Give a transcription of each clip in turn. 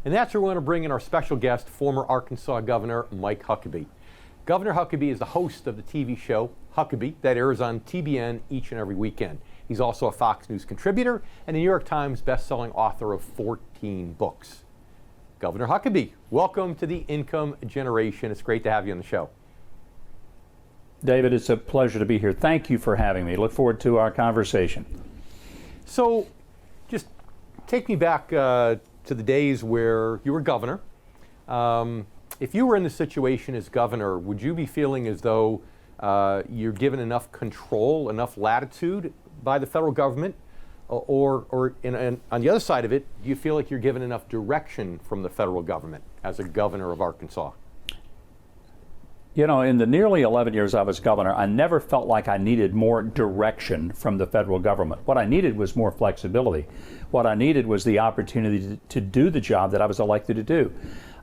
And that's where we want to bring in our special guest, former Arkansas Governor Mike Huckabee. Governor Huckabee is the host of the TV show Huckabee that airs on TBN each and every weekend. He's also a Fox News contributor and a New York Times best-selling author of 14 books. Governor Huckabee, welcome to the Income Generation. It's great to have you on the show. David, it's a pleasure to be here. Thank you for having me. Look forward to our conversation. So, just take me back to the days where you were governor. If you were in the situation as governor, would you be feeling as though you're given enough control, enough latitude by the federal government? Or on the other side of it, do you feel like you're given enough direction from the federal government as a governor of Arkansas? You know, in the nearly 11 years I was governor, I never felt like I needed more direction from the federal government. What I needed was more flexibility. What I needed was the opportunity to do the job that I was elected to do.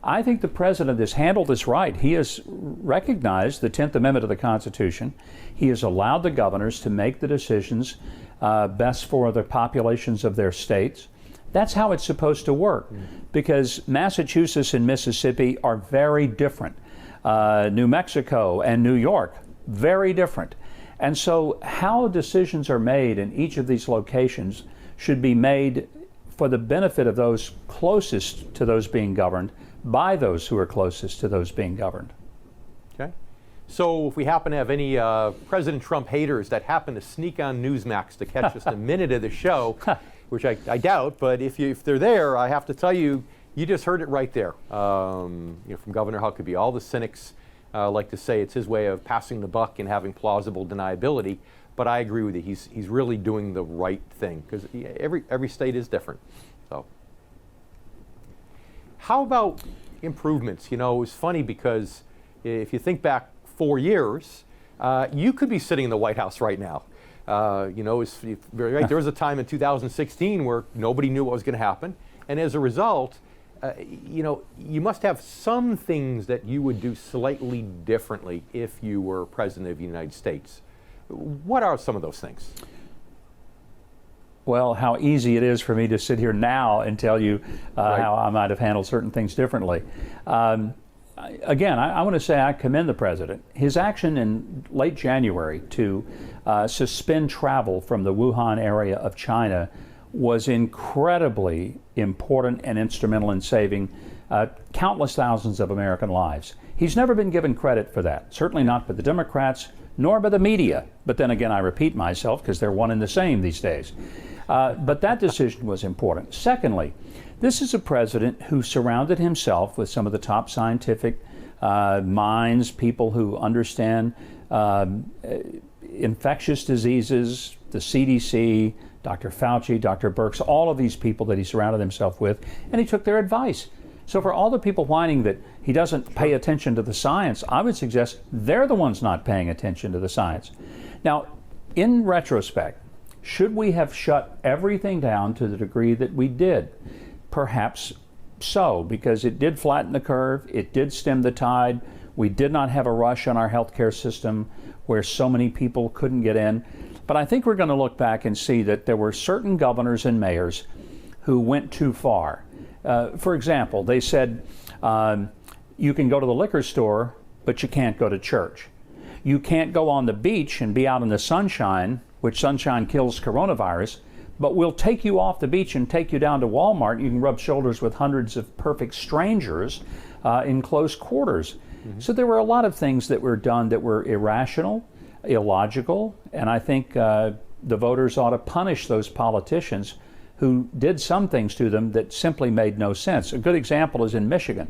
I think the president has handled this right. He has recognized the 10th Amendment of the Constitution. He has allowed the governors to make the decisions best for the populations of their states. That's how it's supposed to work, because Massachusetts and Mississippi are very different. New Mexico and New York, very different. And so how decisions are made in each of these locations should be made for the benefit of those closest to those being governed by those who are closest to those being governed. Okay. So if we happen to have any President Trump haters that happen to sneak on Newsmax to catch just a minute of the show, which I doubt, but if they're there, I have to tell you, you just heard it right there, from Governor Huckabee. All the cynics like to say it's his way of passing the buck and having plausible deniability, but I agree with you. He's really doing the right thing, because every state is different. So, how about improvements? You know, it was funny because if you think back 4 years, you could be sitting in the White House right now. There was a time in 2016 where nobody knew what was going to happen, and as a result, you must have some things that you would do slightly differently if you were president of the United States. What are some of those things? Well, how easy it is for me to sit here now and tell you how I might have handled certain things differently. Again, I want to say I commend the president. His action in late January to suspend travel from the Wuhan area of China was incredibly important and instrumental in saving countless thousands of American lives. He's never been given credit for that, certainly not by the Democrats, nor by the media. But then again, I repeat myself because they're one and the same these days. But that decision was important. Secondly, this is a president who surrounded himself with some of the top scientific minds, people who understand infectious diseases, the CDC, Dr. Fauci, Dr. Birx, all of these people that he surrounded himself with, and he took their advice. So for all the people whining that he doesn't pay attention to the science, I would suggest they're the ones not paying attention to the science. Now, in retrospect, should we have shut everything down to the degree that we did? Perhaps so, because it did flatten the curve, it did stem the tide. We did not have a rush on our healthcare system where so many people couldn't get in. But I think we're going to look back and see that there were certain governors and mayors who went too far. For example, they said you can go to the liquor store, but you can't go to church. You can't go on the beach and be out in the sunshine, which sunshine kills coronavirus, but we'll take you off the beach and take you down to Walmart. You can rub shoulders with hundreds of perfect strangers in close quarters. Mm-hmm. So there were a lot of things that were done that were irrational, illogical, and I think the voters ought to punish those politicians who did some things to them that simply made no sense. A good example is in Michigan,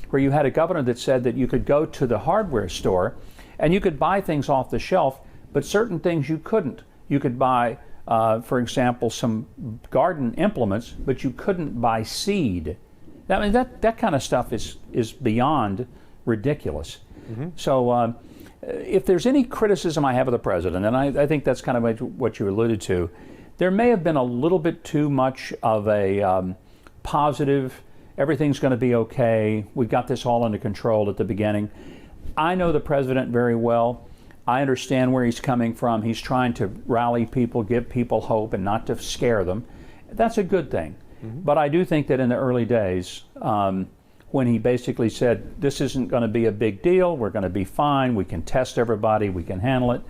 where you had a governor that said that you could go to the hardware store and you could buy things off the shelf, but certain things you couldn't. You could buy, for example, some garden implements, but you couldn't buy seed. That kind of stuff is beyond ridiculous. Mm-hmm. So if there's any criticism I have of the president, and I think that's kind of what you alluded to, there may have been a little bit too much of a positive, everything's going to be okay, we've got this all under control at the beginning. I know the president very well. I understand where he's coming from. He's trying to rally people, give people hope, and not to scare them. That's a good thing. But I do think that in the early days, when he basically said, this isn't going to be a big deal, we're going to be fine, we can test everybody, we can handle it,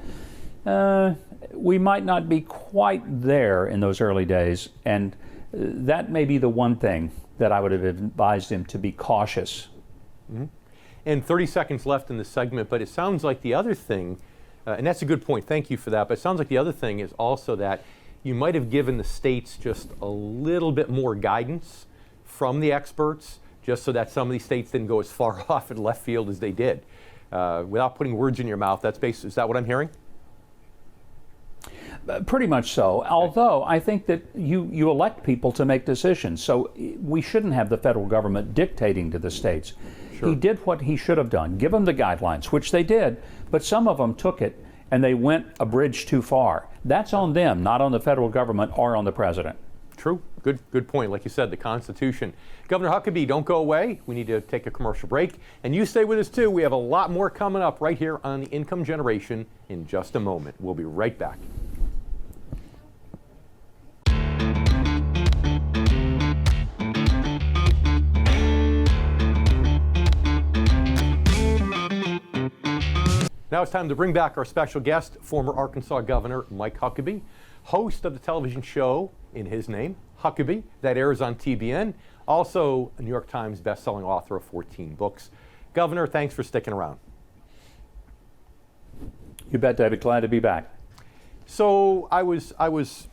we might not be quite there in those early days. And that may be the one thing that I would have advised him to be cautious. And 30 seconds left in the segment, but it sounds like the other thing, and that's a good point, thank you for that, but it sounds like the other thing is also that you might have given the states just a little bit more guidance from the experts, just so that some of these states didn't go as far off in left field as they did. Without putting words in your mouth, is that what I'm hearing? Pretty much so, although I think that you elect people to make decisions, so we shouldn't have the federal government dictating to the states. Sure. He did what he should have done, give them the guidelines, which they did, but some of them took it and they went a bridge too far. That's on them, not on the federal government or on the president. True. Good point. Like you said, the Constitution. Governor Huckabee, don't go away. We need to take a commercial break. And you stay with us too. We have a lot more coming up right here on the Income Generation in just a moment. We'll be right back. Now it's time to bring back our special guest, former Arkansas Governor Mike Huckabee, host of the television show in his name, Huckabee, that airs on TBN, also a New York Times best-selling author of 14 books. Governor, thanks for sticking around. You bet, David. Glad to be back. So I was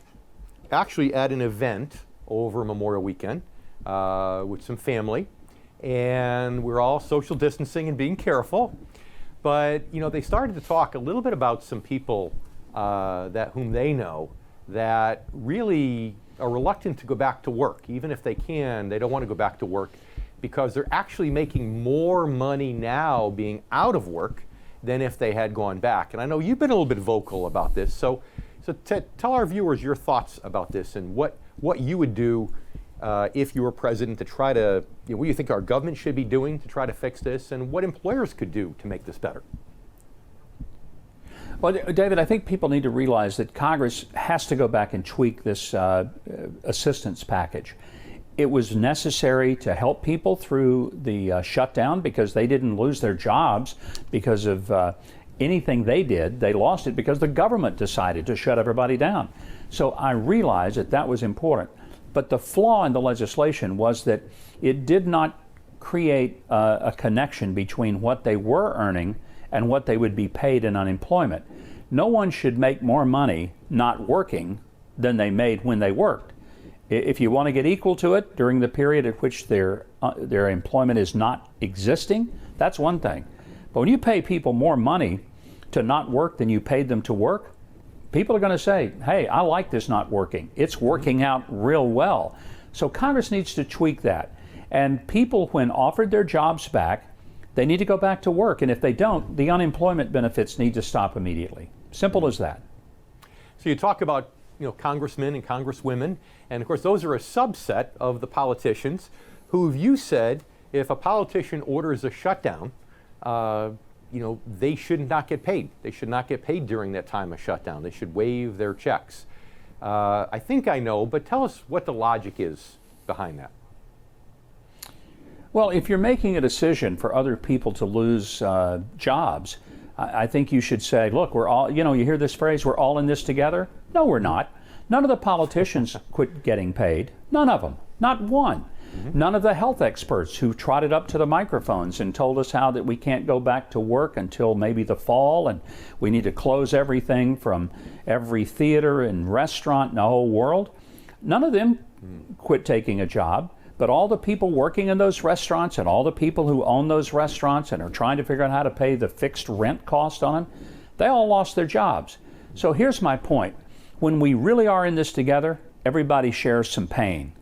actually at an event over Memorial Weekend with some family, and we're all social distancing and being careful. But they started to talk a little bit about some people whom they know that really are reluctant to go back to work. Even if they can, they don't want to go back to work because they're actually making more money now being out of work than if they had gone back. And I know you've been a little bit vocal about this. So tell our viewers your thoughts about this and what you would do if you were president to try to, what you think our government should be doing to try to fix this, and what employers could do to make this better. Well, David, I think people need to realize that Congress has to go back and tweak this assistance package. It was necessary to help people through the shutdown because they didn't lose their jobs because of anything they did. They lost it because the government decided to shut everybody down. So I realized that that was important. But the flaw in the legislation was that it did not create a connection between what they were earning and what they would be paid in unemployment. No one should make more money not working than they made when they worked. If you want to get equal to it during the period at which their employment is not existing, that's one thing. But when you pay people more money to not work than you paid them to work, people are going to say, hey, I like this not working. It's working out real well. So Congress needs to tweak that. And people, when offered their jobs back, they need to go back to work. And if they don't, the unemployment benefits need to stop immediately. Simple as that. So you talk about congressmen and congresswomen, and of course those are a subset of the politicians who you said if a politician orders a shutdown, they should not get paid. They should not get paid during that time of shutdown. They should waive their checks. I think I know, but tell us what the logic is behind that. Well, if you're making a decision for other people to lose jobs, I think you should say, look, we're all, you hear this phrase, we're all in this together? No, we're not. None of the politicians quit getting paid. None of them. Not one. None of the health experts who trotted up to the microphones and told us how that we can't go back to work until maybe the fall and we need to close everything from every theater and restaurant in the whole world. None of them quit taking a job, but all the people working in those restaurants and all the people who own those restaurants and are trying to figure out how to pay the fixed rent cost on them, they all lost their jobs. So here's my point. When we really are in this together, everybody shares some pain.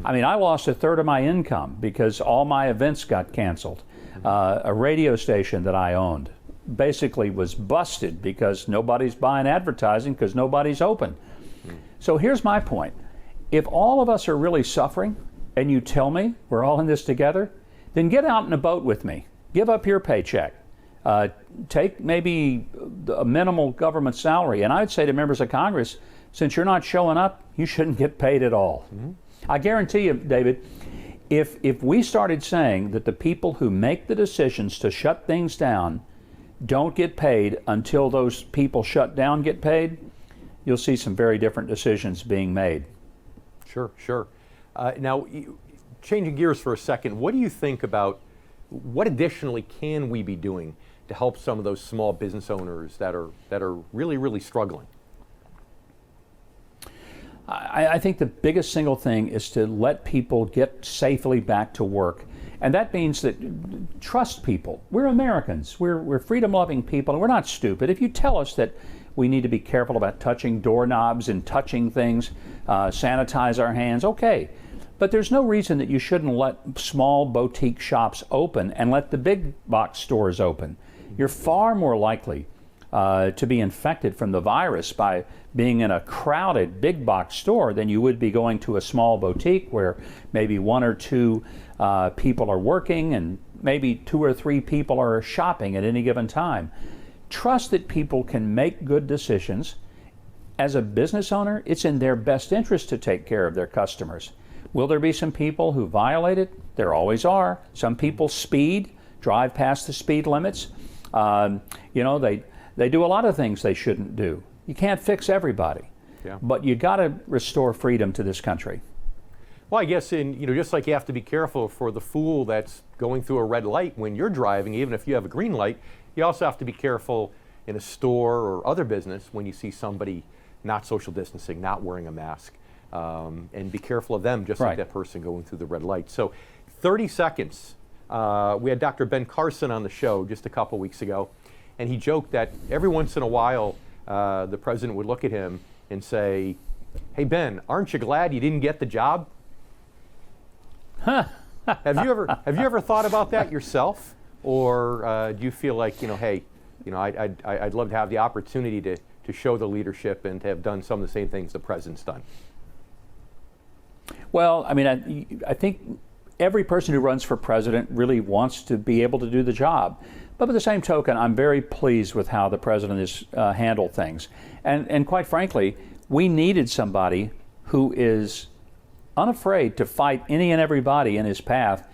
I mean, I lost a third of my income because all my events got canceled. A radio station that I owned basically was busted because nobody's buying advertising because nobody's open. So here's my point. If all of us are really suffering and you tell me we're all in this together, then get out in a boat with me. Give up your paycheck. Take maybe a minimal government salary. And I'd say to members of Congress, since you're not showing up, you shouldn't get paid at all. I guarantee you, David, if we started saying that the people who make the decisions to shut things down don't get paid until those people shut down get paid, you'll see some very different decisions being made. Sure, sure. Now, changing gears for a second, what do you think about what additionally can we be doing to help some of those small business owners that are really, really struggling? I think the biggest single thing is to let people get safely back to work. And that means that trust people. We're Americans. We're freedom-loving people, and we're not stupid. If you tell us that we need to be careful about touching doorknobs and touching things, sanitize our hands, okay. But there's no reason that you shouldn't let small boutique shops open and let the big box stores open. You're far more likely to be infected from the virus by being in a crowded big box store than you would be going to a small boutique where maybe one or two people are working and maybe 2 or 3 people are shopping at any given time. Trust that people can make good decisions. As a business owner, it's in their best interest to take care of their customers. Will there be some people who violate it? There always are. Some people speed, drive past the speed limits. They do a lot of things they shouldn't do. You can't fix everybody, but you got to restore freedom to this country. Well, I guess just like you have to be careful for the fool that's going through a red light when you're driving, even if you have a green light, you also have to be careful in a store or other business when you see somebody not social distancing, not wearing a mask, and be careful of them just like that person going through the red light. So 30 seconds. We had Dr. Ben Carson on the show just a couple weeks ago, and he joked that every once in a while the president would look at him and say, "Hey Ben, aren't you glad you didn't get the job?" Have you ever thought about that yourself, or do you feel like I'd love to have the opportunity to show the leadership and to have done some of the same things the president's done? Well, I mean, I think every person who runs for president really wants to be able to do the job. But by the same token, I'm very pleased with how the president has handled things. And quite frankly, we needed somebody who is unafraid to fight any and everybody in his path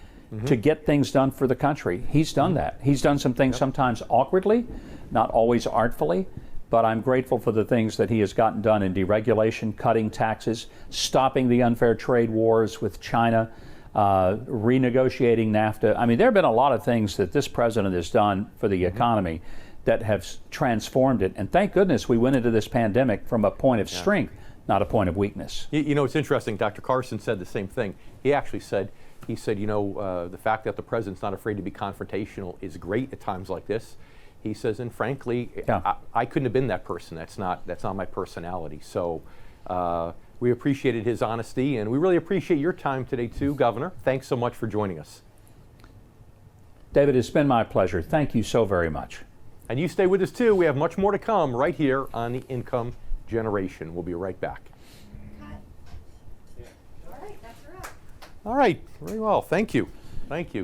to get things done for the country. He's done that. He's done some things sometimes awkwardly, not always artfully, but I'm grateful for the things that he has gotten done in deregulation, cutting taxes, stopping the unfair trade wars with China, renegotiating NAFTA. I mean, there have been a lot of things that this president has done for the economy that have transformed it. And thank goodness we went into this pandemic from a point of strength, not a point of weakness. It's interesting. Dr. Carson said the same thing. He actually said, the fact that the president's not afraid to be confrontational is great at times like this. He says, and frankly, I couldn't have been that person. That's not my personality. So we appreciated his honesty, and we really appreciate your time today too, Governor. Thanks so much for joining us. David, it's been my pleasure. Thank you so very much. And you stay with us too. We have much more to come right here on The Income Generation. We'll be right back. All right, that's a wrap. All right, very well. Thank you. Thank you.